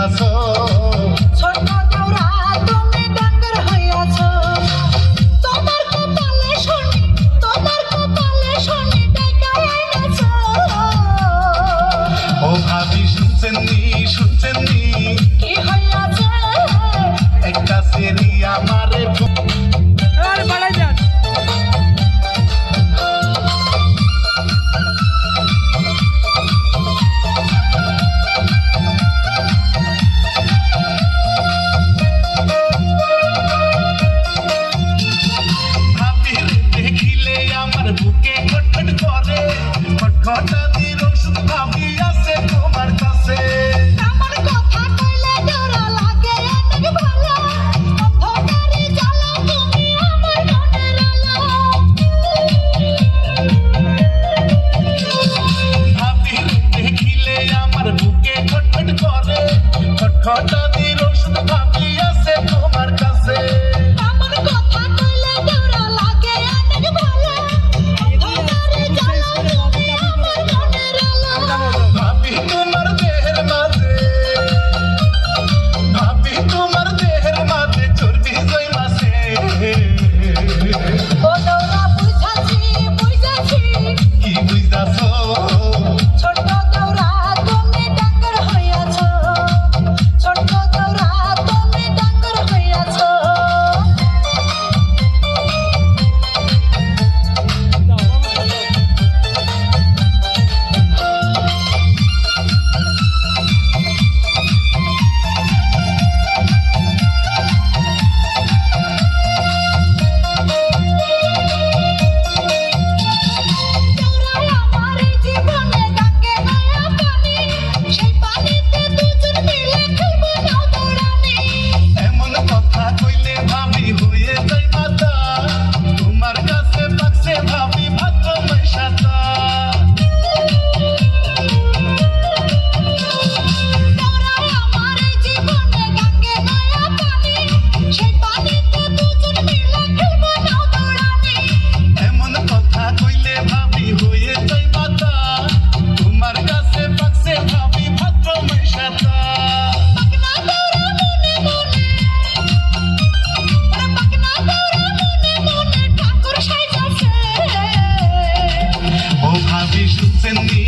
বুঝাছো ছোট দেওরা তুমি ডাঙ্গর হইয়াছো তোমার কপালে শনি ডাকায় এনেছো ও ভাবি শুনছেননি কি হইয়াছে একটা সেরি আমারে আর বাড়াই যান ভাবির দেখিলে আমার বুকে খটখট করে খটখটানির ওষুধ ভাবি আছে তোমার কাছে আমার কথা কইলে ডর লাগে অনেক ভালো অন্ধকারে জ্বালা তুমি আমার মনের আলো ভাবির দেখিলে আমার বুকে খটখট করে খটখটানির ওষুধ ভাবি আছে তোমার কাছে আমার কথা কইলে ডর লাগে অনেক ভালো অন্ধকারে জ্বালা তুমি আমার মনের আলো ভাবি তোমার দেহের মাঝে চর্বি জৈমাছে ও দেওরা বুঝাছি কি বুঝাছো ছোট দেওরা তুমি ডাঙ্গর হইয়াছো ছোট দেওরা তুমি ডাঙ্গর হইয়াছো দেওরাই আমার জীবনে ডাকে নয়া পানি সেই পানিতে দুজন মিলে খেলবো নাও দৌড়ানি এমন কথা কইলে ভাবি হয়ে যাই মাতা তোমার কাছে পাকছে ভাবি ভাদ্র মাইশাতা দেওরাই আমার জীবনে ডাকে নয়া পানি সেই পানিতে দুজন মিলে খেলবো নাও দৌড়ানি এমন কথা কইলে ভাবি হয়ে যাই মাতা তোমার কাছে পাকছে ভাবি ভাদ্র মাইশাতা পাকনা দেওরা মনে মনে পাকনা দেওরা মনে ঠাকুর সাইজাছে ও ভাবি শুনছেননি